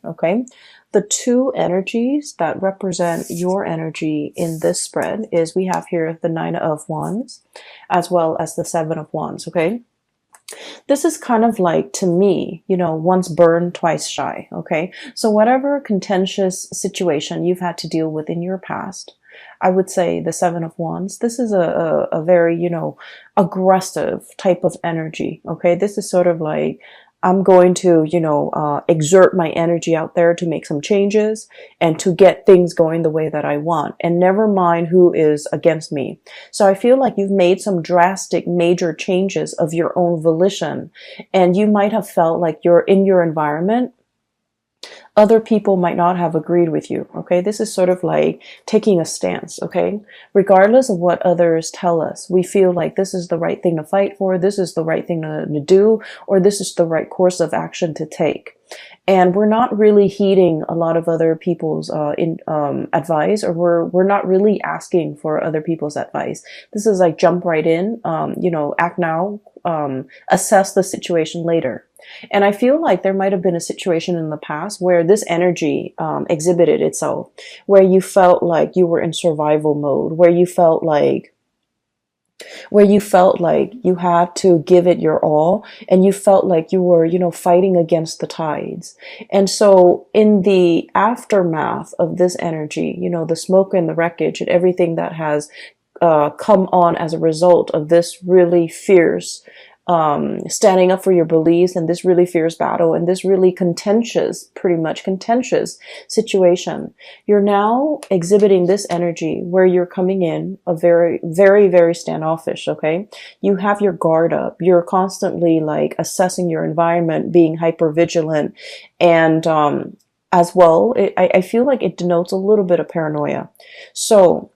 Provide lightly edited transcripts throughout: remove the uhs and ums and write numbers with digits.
Okay. The two energies that represent your energy in this spread is we have here the Nine of Wands as well as the Seven of Wands. Okay. This is kind of like, to me, once burned, twice shy. Okay. So whatever contentious situation you've had to deal with in your past, I would say the Seven of Wands, this is a very, aggressive type of energy. Okay. This is sort of like, I'm going to, exert my energy out there to make some changes and to get things going the way that I want, and never mind who is against me. So I feel like you've made some drastic, major changes of your own volition, and you might have felt like you're in your environment. Other people might not have agreed with you. Okay. This is sort of like taking a stance. Okay. Regardless of what others tell us, we feel like this is the right thing to fight for. This is the right thing to do, or this is the right course of action to take. And we're not really heeding a lot of other people's advice, or we're not really asking for other people's advice. This is like jump right in, act now, assess the situation later. And I feel like there might have been a situation in the past where this energy exhibited itself, where you felt like you were in survival mode, where you felt like you had to give it your all, and you felt like you were, fighting against the tides. And so in the aftermath of this energy, the smoke and the wreckage and everything that has come on as a result of this really fierce standing up for your beliefs, and this really fierce battle, and this really pretty much contentious situation, you're now exhibiting this energy where you're coming in a very, very, very standoffish. Okay. You have your guard up. You're constantly like assessing your environment, being hyper vigilant. And, as well, I feel like it denotes a little bit of paranoia. So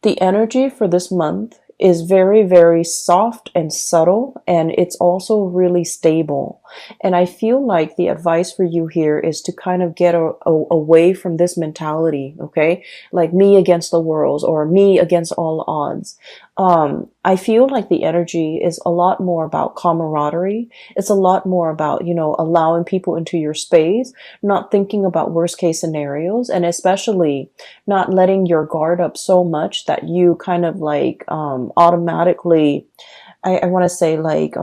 the energy for this month is very, very soft and subtle, and it's also really stable. And I feel like the advice for you here is to kind of get away from this mentality, okay? Like me against the world, or me against all odds. I feel like the energy is a lot more about camaraderie. It's a lot more about, allowing people into your space, not thinking about worst case scenarios, and especially not letting your guard up so much that you kind of like, automatically, I want to say like,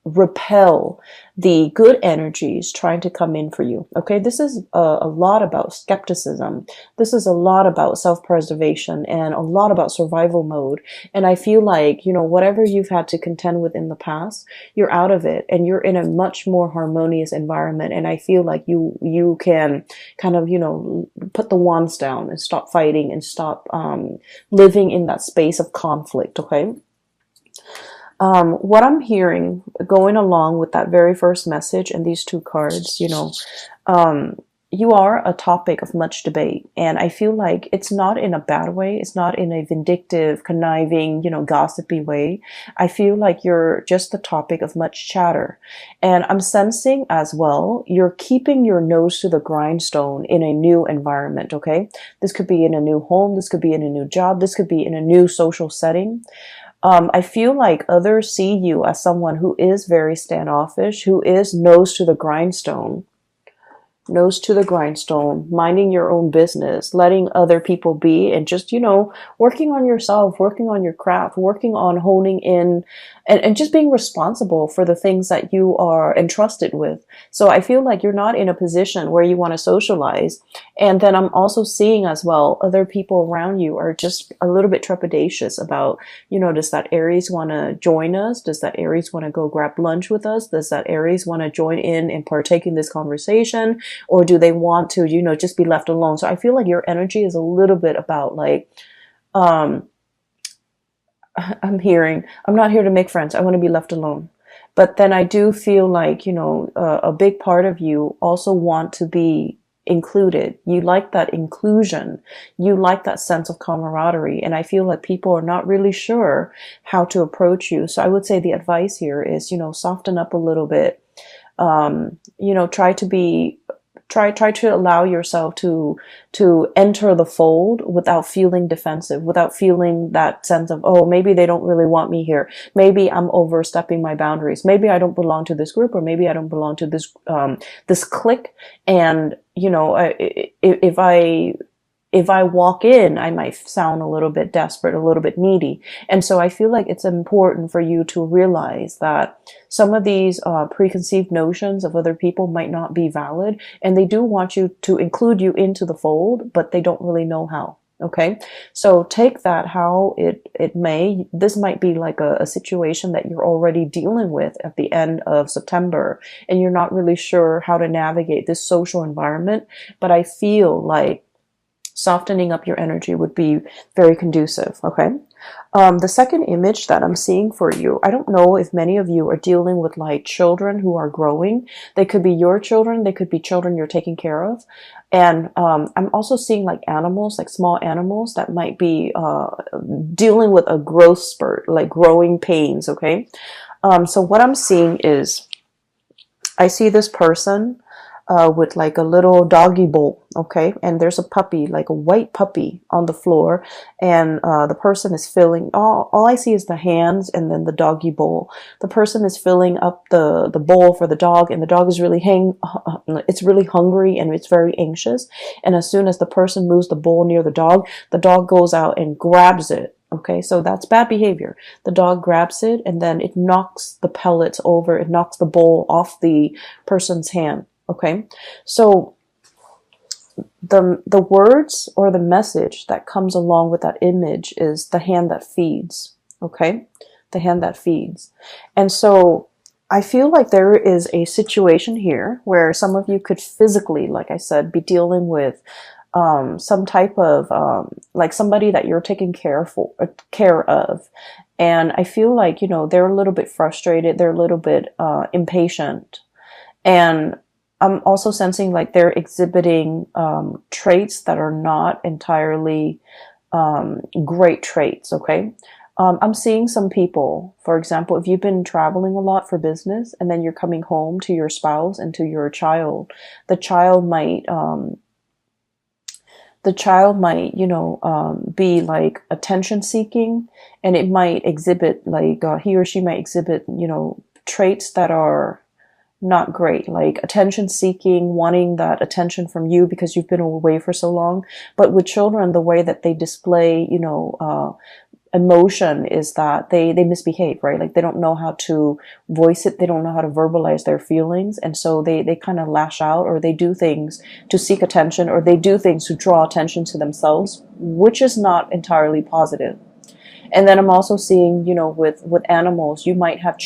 repel the good energies trying to come in for you. Okay. This is a lot about skepticism. This is a lot about self-preservation and a lot about survival mode. And I feel like, whatever you've had to contend with in the past, you're out of it and you're in a much more harmonious environment. And I feel like you can kind of, put the wands down and stop fighting and stop, living in that space of conflict. Okay. What I'm hearing going along with that very first message and these two cards, you are a topic of much debate. And I feel like it's not in a bad way. It's not in a vindictive, conniving, gossipy way. I feel like you're just the topic of much chatter. And I'm sensing as well, you're keeping your nose to the grindstone in a new environment. Okay. This could be in a new home. This could be in a new job. This could be in a new social setting. I feel like others see you as someone who is very standoffish, who is nose to the grindstone, minding your own business, letting other people be, and just, working on yourself, working on your craft, working on honing in, and just being responsible for the things that you are entrusted with. So I feel like you're not in a position where you want to socialize. And then I'm also seeing as well, other people around you are just a little bit trepidatious about, does that Aries want to join us? Does that Aries want to go grab lunch with us? Does that Aries want to join in and partake in this conversation? Or do they want to, just be left alone? So I feel like your energy is a little bit about like, I'm not here to make friends. I want to be left alone. But then I do feel like, a big part of you also want to be included. You like that inclusion. You like that sense of camaraderie. And I feel like people are not really sure how to approach you. So I would say the advice here is, soften up a little bit. Try to be try to allow yourself to enter the fold without feeling defensive, without feeling that sense of, oh, maybe they don't really want me here, maybe I'm overstepping my boundaries, maybe I don't belong to this group, or maybe I don't belong to this clique. And if I walk in, I might sound a little bit desperate, a little bit needy. And so I feel like it's important for you to realize that some of these preconceived notions of other people might not be valid, and they do want you to include you into the fold, but they don't really know how. Okay, so take that how it may. This might be like a situation that you're already dealing with at the end of September, and you're not really sure how to navigate this social environment. But I feel like softening up your energy would be very conducive. Okay. The second image that I'm seeing for you, I don't know if many of you are dealing with like children who are growing. They could be your children. They could be children you're taking care of. And I'm also seeing like animals, like small animals that might be dealing with a growth spurt, like growing pains. Okay. So what I'm seeing is I see this person with like a little doggy bowl, okay? And there's a puppy, like a white puppy on the floor, and the person is filling, all I see is the hands and then the doggy bowl. The person is filling up the bowl for the dog, and the dog is really it's really hungry and it's very anxious. And as soon as the person moves the bowl near the dog goes out and grabs it. Okay, so that's bad behavior. The dog grabs it and then it knocks the pellets over, it knocks the bowl off the person's hand. Okay, so the words or the message that comes along with that image is the hand that feeds. Okay, the hand that feeds. And so I feel like there is a situation here where some of you could physically, like I said, be dealing with some type of like somebody that you're taking care of. And I feel like, you know, they're a little bit frustrated, they're a little bit impatient. And I'm also sensing like they're exhibiting traits that are not entirely great traits, okay? I'm seeing some people, for example, if you've been traveling a lot for business and then you're coming home to your spouse and to your child, the child might, you know, be like attention seeking, and it might exhibit like, he or she might exhibit, you know, traits that are not great, like attention seeking, wanting that attention from you because you've been away for so long. But with children, the way that they display, you know, emotion is that they misbehave, right? Like they don't know how to voice it. They don't know how to verbalize their feelings. And so they kind of lash out, or they do things to seek attention, or they do things to draw attention to themselves, which is not entirely positive. And then I'm also seeing, you know, with animals, you might have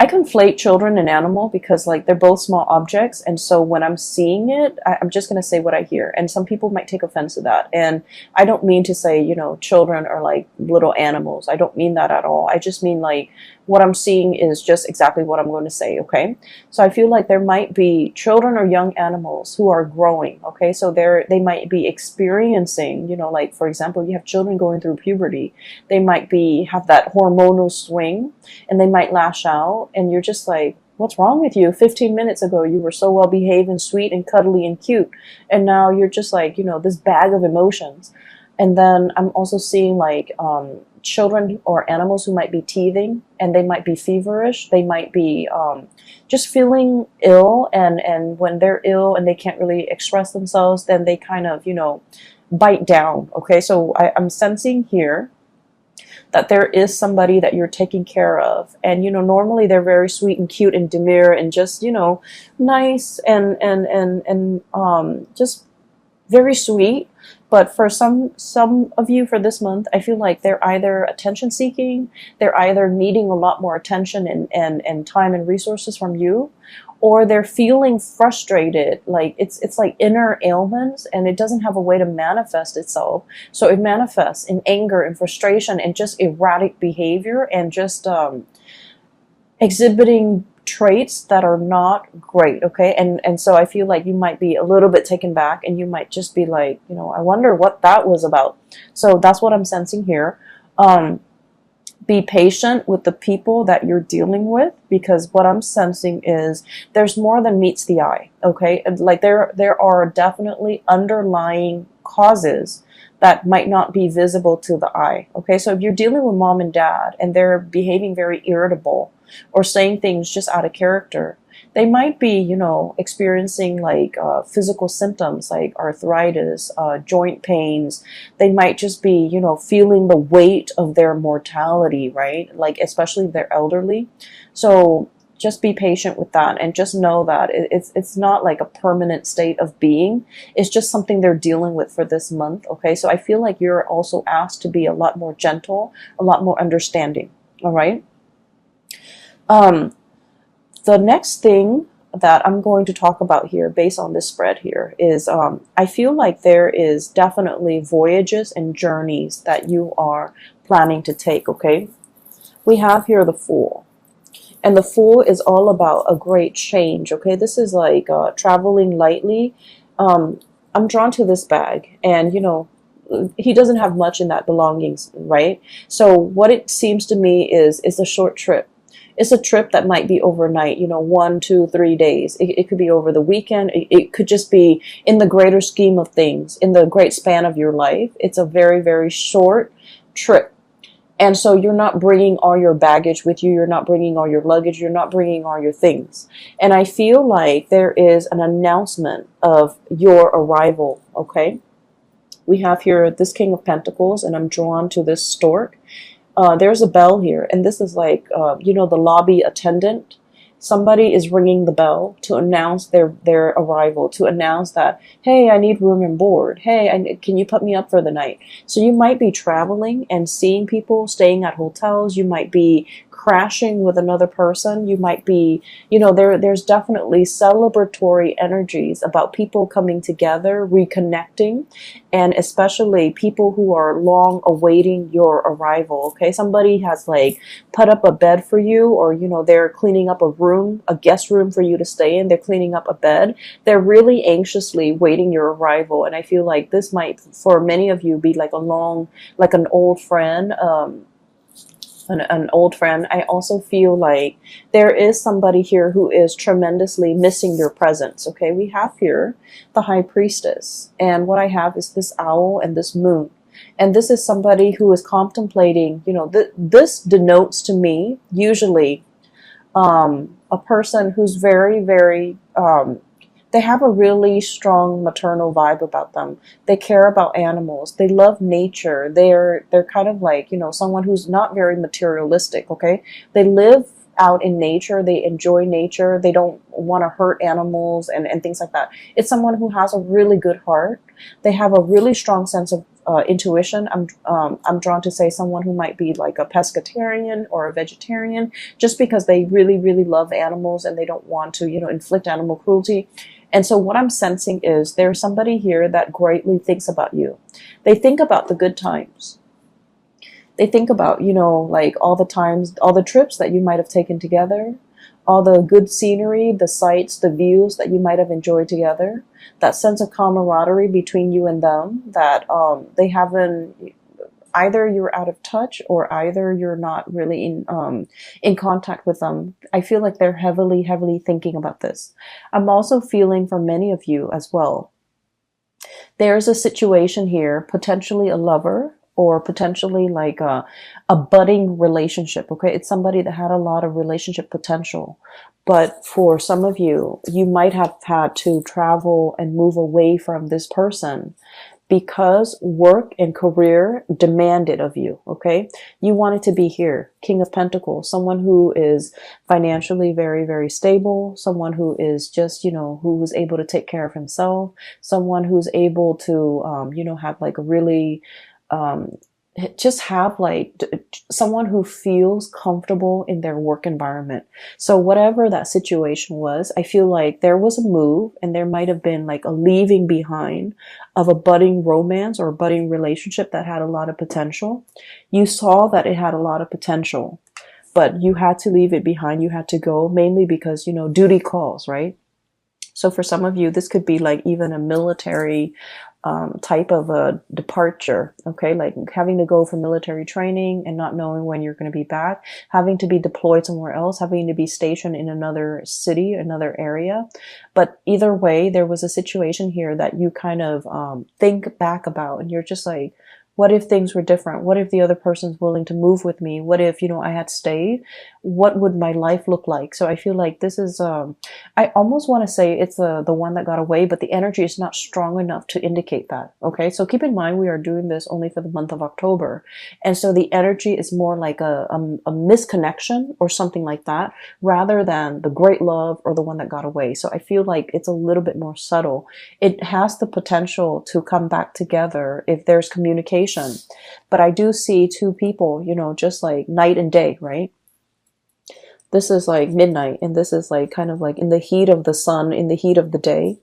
I conflate children and animal because like they're both small objects. And so when I'm seeing it, I'm just going to say what I hear. And some people might take offense to that. And I don't mean to say, you know, children are like little animals. I don't mean that at all. I just mean like what I'm seeing is just exactly what I'm going to say. Okay. So I feel like there might be children or young animals who are growing. Okay. So they might be experiencing, you know, like for example, you have children going through puberty. They might have that hormonal swing, and they might lash out, and you're just like, what's wrong with you? 15 minutes ago, you were so well behaved and sweet and cuddly and cute. And now you're just like, you know, this bag of emotions. And then I'm also seeing like children or animals who might be teething, and they might be feverish. They might be just feeling ill. And when they're ill and they can't really express themselves, then they kind of, you know, bite down. Okay, so I'm sensing here that there is somebody that you're taking care of. And, you know, normally they're very sweet and cute and demure and just, you know, nice and just very sweet. But for some of you for this month, I feel like they're either attention seeking, they're either needing a lot more attention and time and resources from you, or they're feeling frustrated, like it's like inner ailments, and it doesn't have a way to manifest itself. So it manifests in anger and frustration and just erratic behavior, and just exhibiting traits that are not great. Okay, and so I feel like you might be a little bit taken back, and you might just be like, you know, I wonder what that was about. So that's what I'm sensing here. Be patient with the people that you're dealing with, because what I'm sensing is there's more than meets the eye. Okay, like there are definitely underlying causes that might not be visible to the eye. Okay, so if you're dealing with mom and dad and they're behaving very irritable or saying things just out of character, they might be, experiencing like physical symptoms like arthritis, joint pains. They might just be, feeling the weight of their mortality, right? Like, especially if they're elderly. So just be patient with that, and just know that it's not like a permanent state of being. It's just something they're dealing with for this month. Okay, so I feel like you're also asked to be a lot more gentle, a lot more understanding. All right. um the next thing that I'm going to talk about here based on this spread here is, I feel like there is definitely voyages and journeys that you are planning to take. Okay, we have here the Fool. And the Fool is all about a great change. Okay, this is like traveling lightly. I'm drawn to this bag, and he doesn't have much in that belongings, right? So what it seems to me is a short trip. It's a trip that might be overnight, 1, 2, 3 days. It could be over the weekend. It could just be in the greater scheme of things, in the great span of your life. It's a very, very short trip. And so you're not bringing all your baggage with you. You're not bringing all your luggage. You're not bringing all your things. And I feel like there is an announcement of your arrival. Okay. We have here this King of Pentacles, and I'm drawn to this stork. There's a bell here, and this is like, the lobby attendant. Somebody is ringing the bell to announce their arrival, to announce that, hey, I need room and board. Hey, can you put me up for the night? So you might be traveling and seeing people staying at hotels. You might be crashing with another person. You might be, there's definitely celebratory energies about people coming together, reconnecting, and especially people who are long awaiting your arrival. Okay, somebody has like put up a bed for you, or they're cleaning up a guest room for you to stay in. They're cleaning up a bed. They're really anxiously waiting your arrival. And I feel like this might, for many of you, be like an old friend. An old friend. I also feel like there is somebody here who is tremendously missing your presence. Okay, we have here the High Priestess, and what I have is this owl and this moon. And this is somebody who is contemplating, this denotes to me usually a person who's very, very, they have a really strong maternal vibe about them. They care about animals. They love nature. They're kind of like, someone who's not very materialistic, okay? They live out in nature. They enjoy nature. They don't want to hurt animals and things like that. It's someone who has a really good heart. They have a really strong sense of intuition. I'm drawn to say someone who might be like a pescatarian or a vegetarian, just because they really, really love animals and they don't want to, inflict animal cruelty. And so what I'm sensing is there's somebody here that greatly thinks about you. They think about the good times. They think about, like all the times, all the trips that you might have taken together, all the good scenery, the sights, the views that you might have enjoyed together, that sense of camaraderie between you and them, that they haven't, either you're out of touch or either you're not really in contact with them. I feel like they're heavily, heavily thinking about this. I'm also feeling for many of you as well, there's a situation here, potentially a lover, or potentially like a budding relationship. Okay, it's somebody that had a lot of relationship potential, but for some of you, you might have had to travel and move away from this person because work and career demanded of you. Okay, you wanted to be here. King of Pentacles, someone who is financially very, very stable, someone who is just, who was able to take care of himself, someone who's able to, have like a really, just have like someone who feels comfortable in their work environment. So whatever that situation was, I feel like there was a move, and there might have been like a leaving behind of a budding romance or a budding relationship that had a lot of potential. You saw that it had a lot of potential, but you had to leave it behind. You had to go, mainly because, duty calls, right? So for some of you, this could be like even a military type of a departure, okay? Like having to go for military training and not knowing when you're going to be back, having to be deployed somewhere else, having to be stationed in another city, another area. But either way, there was a situation here that you kind of think back about, and you're just like, what if things were different? What if the other person's willing to move with me? What if, I had stayed? What would my life look like? So I feel like this is, I almost want to say it's the one that got away, but the energy is not strong enough to indicate that. Okay. So keep in mind, we are doing this only for the month of October. And so the energy is more like a misconnection or something like that, rather than the great love or the one that got away. So I feel like it's a little bit more subtle. It has the potential to come back together if there's communication. But I do see two people, just like night and day, right? This is like midnight, and this is like kind of like in the heat of the sun, in the heat of the day.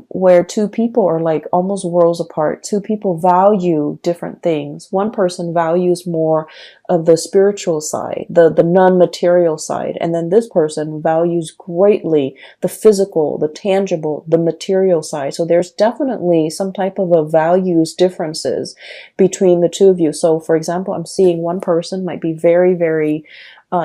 Where two people are like almost worlds apart. Two people value different things. One person values more of the spiritual side, the non-material side. And then this person values greatly the physical, the tangible, the material side. So there's definitely some type of a values differences between the two of you. So for example, I'm seeing one person might be very, very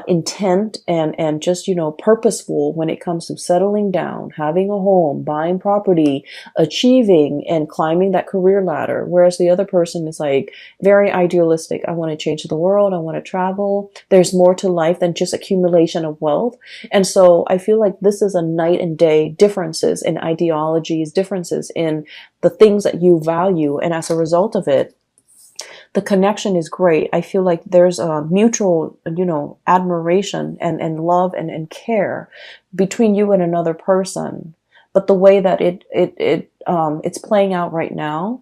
intent and just, purposeful when it comes to settling down, having a home, buying property, achieving and climbing that career ladder. Whereas the other person is like very idealistic. I want to change the world. I want to travel. There's more to life than just accumulation of wealth. And so I feel like this is a night and day differences in ideologies, differences in the things that you value. And as a result of it, the connection is great. I feel like there's a mutual, admiration and love and care between you and another person. But the way that it's playing out right now,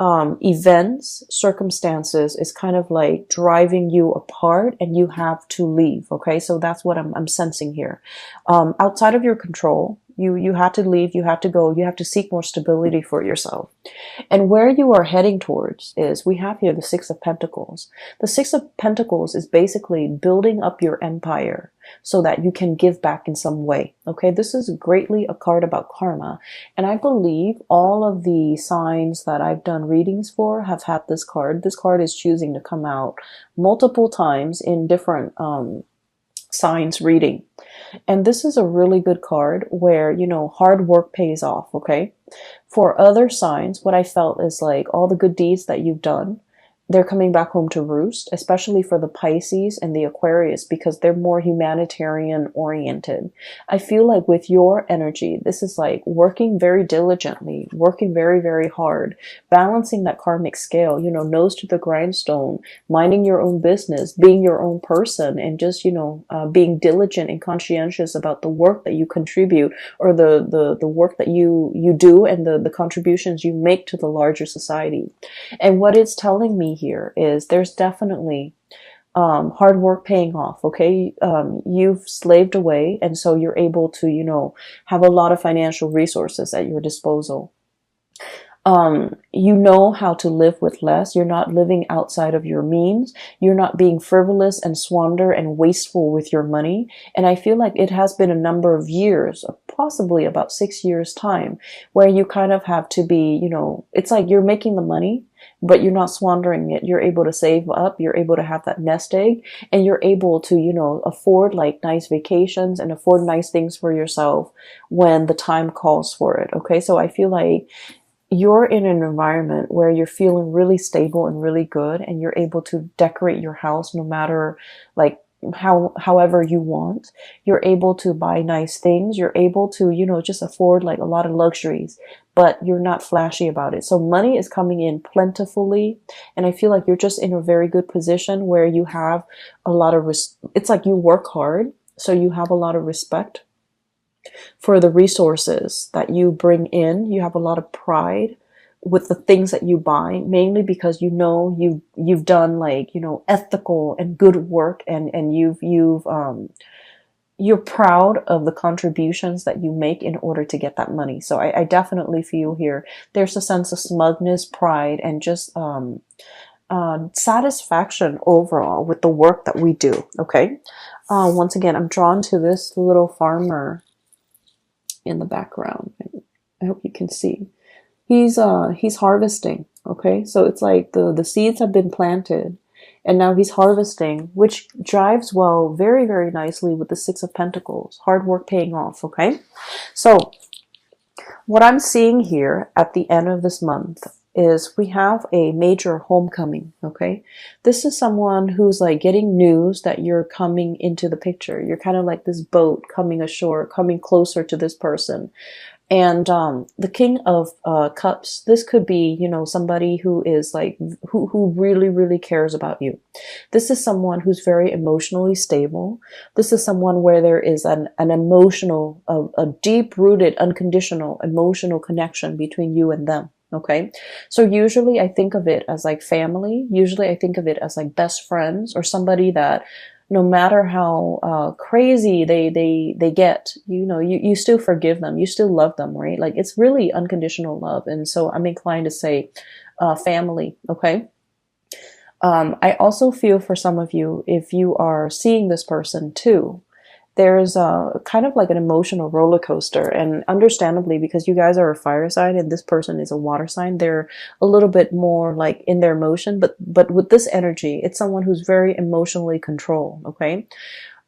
events, circumstances is kind of like driving you apart, and you have to leave. Okay. So that's what I'm sensing here. Outside of your control, you have to leave, you have to go, you have to seek more stability for yourself. And where you are heading towards is, we have here the Six of Pentacles. The Six of Pentacles is basically building up your empire so that you can give back in some way. Okay, this is greatly a card about karma. And I believe all of the signs that I've done readings for have had this card. This card is choosing to come out multiple times in different signs reading. And this is a really good card where, hard work pays off, okay? For other signs, what I felt is like all the good deeds that you've done, they're coming back home to roost, especially for the Pisces and the Aquarius, because they're more humanitarian oriented. I feel like with your energy, this is like working very diligently, working very, very hard, balancing that karmic scale, nose to the grindstone, minding your own business, being your own person, and just, being diligent and conscientious about the work that you contribute, or the work that you do, and the contributions you make to the larger society. And what it's telling me here is there's definitely hard work paying off. Okay. You've slaved away, and so you're able to, have a lot of financial resources at your disposal. You know how to live with less. You're not living outside of your means. You're not being frivolous and squander and wasteful with your money. And I feel like it has been a number of years, possibly about 6 years time, where you kind of have to be, it's like you're making the money, but you're not squandering it. You're able to save up. You're able to have that nest egg, and you're able to, afford like nice vacations and afford nice things for yourself when the time calls for it. Okay. So I feel like you're in an environment where you're feeling really stable and really good, and you're able to decorate your house no matter like however you want. You're able to buy nice things. You're able to, just afford like a lot of luxuries, but you're not flashy about it. So money is coming in plentifully. And I feel like you're just in a very good position where you have a lot of, it's like you work hard. So you have a lot of respect for the resources that you bring in. You have a lot of pride with the things that you buy, mainly because you've done like, ethical and good work, and you're proud of the contributions that you make in order to get that money. So I definitely feel here there's a sense of smugness, pride, and just satisfaction overall with the work that we do. Okay. Once again, I'm drawn to this little farmer in the background. I hope you can see. He's harvesting, okay? So it's like the seeds have been planted and now he's harvesting, which drives well very, very nicely with the Six of Pentacles. Hard work paying off, okay? So what I'm seeing here at the end of this month is we have a major homecoming, okay? This is someone who's like getting news that you're coming into the picture. You're kind of like this boat coming ashore, coming closer to this person. And the King of Cups, this could be, you know, somebody who is like, who really, really cares about you. This is someone who's very emotionally stable. This is someone where there is an emotional, a deep-rooted, unconditional emotional connection between you and them. Okay. So usually I think of it as like family. Usually I think of it as like best friends or somebody that no matter how crazy they get, you know, you still forgive them, you still love them, right? Like it's really unconditional love. And so I'm inclined to say family, okay? I also feel for some of you, if you are seeing this person too, there's a kind of like an emotional roller coaster, and understandably, because you guys are a fire sign and this person is a water sign, they're a little bit more like in their emotion, but with this energy, it's someone who's very emotionally controlled, okay?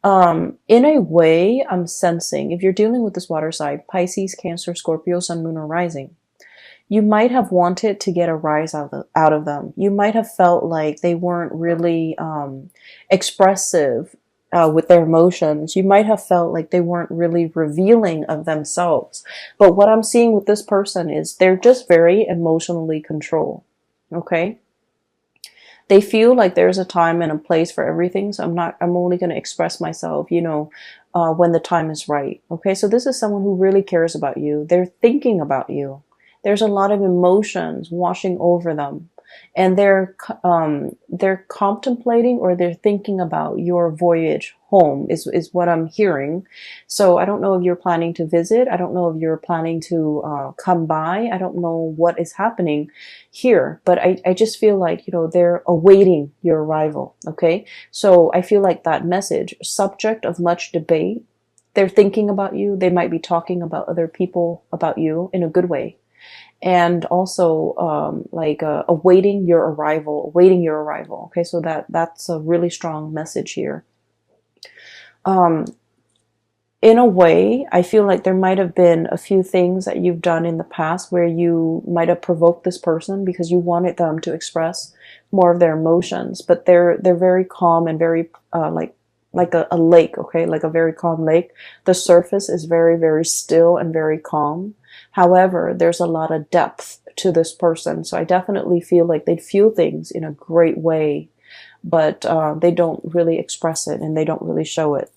In a way, I'm sensing, if you're dealing with this water sign, Pisces, Cancer, Scorpio, Sun, Moon, or Rising, you might have wanted to get a rise out of them. You might have felt like they weren't really expressive with their emotions. You might have felt like they weren't really revealing of themselves. But what I'm seeing with this person is they're just very emotionally controlled. Okay? They feel like there's a time and a place for everything. So I'm only going to express myself, you know, when the time is right. Okay? So this is someone who really cares about you. They're thinking about you. There's a lot of emotions washing over them. And they're contemplating or they're thinking about your voyage home is what I'm hearing. So I don't know if you're planning to visit. I don't know if you're planning to come by. I don't know what is happening here, but I just feel like, you know, they're awaiting your arrival. Okay. So I feel like that message, subject of much debate, they're thinking about you. They might be talking about other people about you in a good way. And also awaiting your arrival, Okay, so that's a really strong message here. In a way, I feel like there might have been a few things that you've done in the past where you might have provoked this person because you wanted them to express more of their emotions, but they're very calm and very like a lake, okay, like a very calm lake. The surface is very, very still and very calm. However, there's a lot of depth to this person. So I definitely feel like they'd feel things in a great way, but they don't really express it and they don't really show it.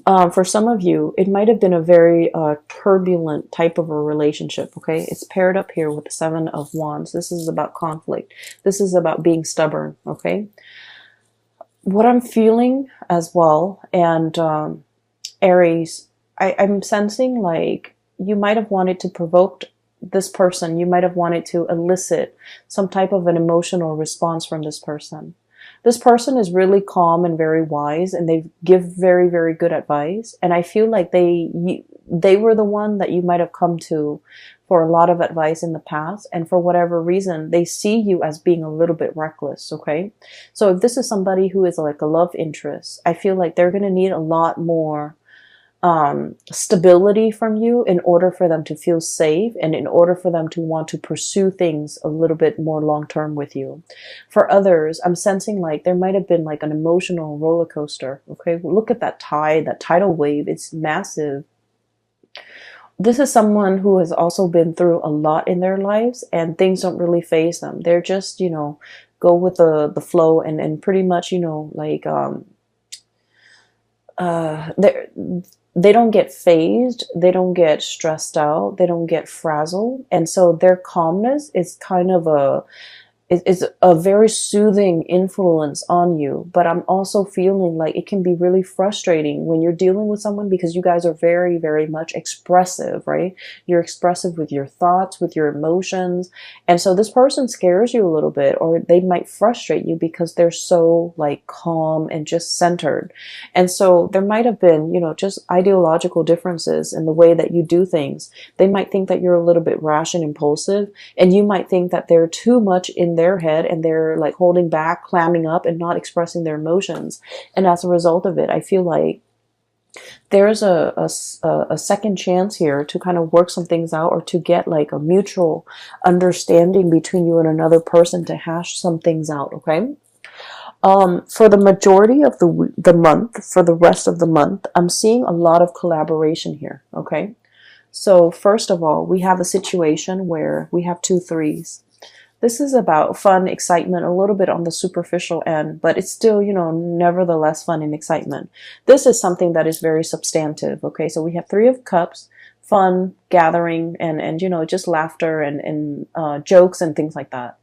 For some of you, it might have been a very turbulent type of a relationship, okay? It's paired up here with the Seven of Wands. This is about conflict. This is about being stubborn, okay? What I'm feeling as well, and Aries, I'm sensing like you might have wanted to provoke this person. You might have wanted to elicit some type of an emotional response from this person. This person is really calm and very wise, and they give very, very good advice. And I feel like they were the one that you might have come to for a lot of advice in the past. And for whatever reason, they see you as being a little bit reckless. Okay. So if this is somebody who is like a love interest, I feel like they're going to need a lot more stability from you in order for them to feel safe and in order for them to want to pursue things a little bit more long term with you. For others, I'm sensing like there might have been like an emotional roller coaster. Okay, look at that tide, that tidal wave. It's massive. This is someone who has also been through a lot in their lives and things don't really faze them. They're just, you know, go with the flow and pretty much, you know, like they don't get phased, they don't get stressed out, they don't get frazzled, and so their calmness is kind of is a very soothing influence on you. But I'm also feeling like it can be really frustrating when you're dealing with someone, because you guys are very, very much expressive, right? You're expressive with your thoughts, with your emotions. And so this person scares you a little bit, or they might frustrate you because they're so like calm and just centered. And so there might have been, just ideological differences in the way that you do things. They might think that you're a little bit rash and impulsive, and you might think that they're too much in their head and they're like holding back, clamming up, and not expressing their emotions. And as a result of it, I feel like there's a second chance here to kind of work some things out, or to get like a mutual understanding between you and another person, to hash some things out. Okay. For the majority of the month, for the rest of the month, I'm seeing a lot of collaboration here. Okay. So first of all, we have a situation where we have 2 threes. This is about fun, excitement, a little bit on the superficial end, but it's still, nevertheless fun and excitement. This is something that is very substantive. Okay, so we have 3 of cups, fun, gathering, and just laughter and jokes and things like that.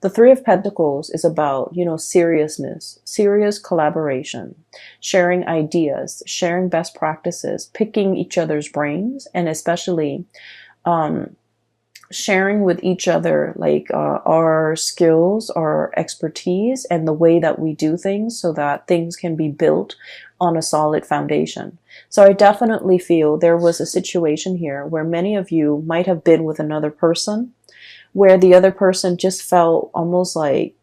The 3 of Pentacles is about, seriousness, serious collaboration, sharing ideas, sharing best practices, picking each other's brains, and especially sharing with each other like our skills, our expertise, and the way that we do things, so that things can be built on a solid foundation. So I definitely feel there was a situation here where many of you might have been with another person, where the other person just felt almost like,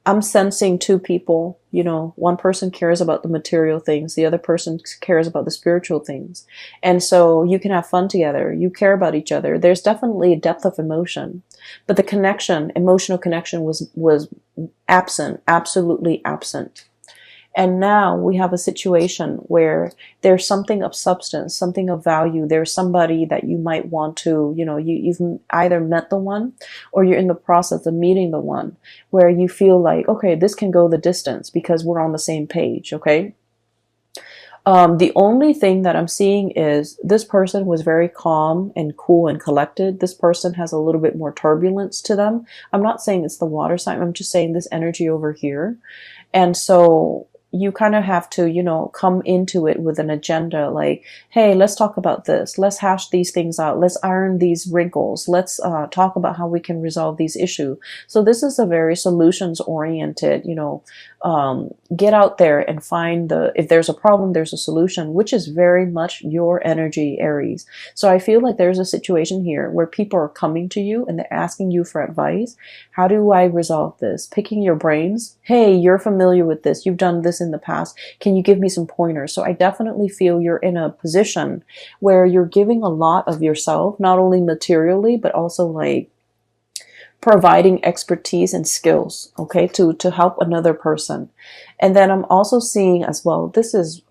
I'm sensing 2 people, one person cares about the material things, the other person cares about the spiritual things. And so you can have fun together. You care about each other. There's definitely a depth of emotion, but the connection, emotional connection was absent, absolutely absent. And now we have a situation where there's something of substance, something of value. There's somebody that you might want to, you've either met the one, or you're in the process of meeting the one, where you feel like, okay, this can go the distance because we're on the same page. Okay. The only thing that I'm seeing is this person was very calm and cool and collected. This person has a little bit more turbulence to them. I'm not saying it's the water sign. I'm just saying this energy over here. And so you kind of have to, come into it with an agenda, like, hey, let's talk about this. Let's hash these things out. Let's iron these wrinkles. Let's talk about how we can resolve these issues. So this is a very solutions oriented, get out there and find if there's a problem, there's a solution, which is very much your energy, Aries. So I feel like there's a situation here where people are coming to you and they're asking you for advice. How do I resolve this? Picking your brains. Hey, you're familiar with this. You've done this in the past. Can you give me some pointers? So I definitely feel you're in a position where you're giving a lot of yourself, not only materially, but also like providing expertise and skills, okay, to help another person. And then I'm also seeing as well, this is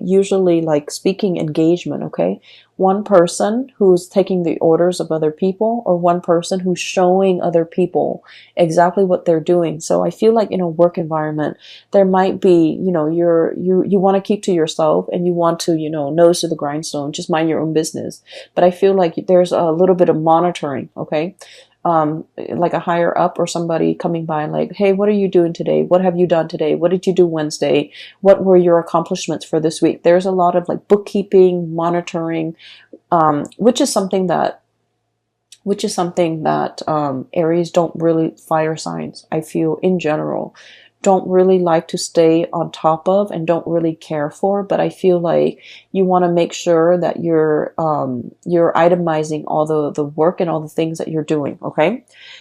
usually like speaking engagement, okay? One person who's taking the orders of other people, or one person who's showing other people exactly what they're doing. So I feel like in a work environment, there might be, you want to keep to yourself, and you want to, nose to the grindstone, just mind your own business. But I feel like there's a little bit of monitoring, okay? Like a higher up or somebody coming by, like, hey, what are you doing today? What have you done today? What did you do Wednesday? What were your accomplishments for this week? There's a lot of like bookkeeping, monitoring, which is something that Aries don't really, fire signs, I feel in general, don't really like to stay on top of and don't really care for. But I feel like you want to make sure that you're itemizing all the work and all the things that you're doing. Okay.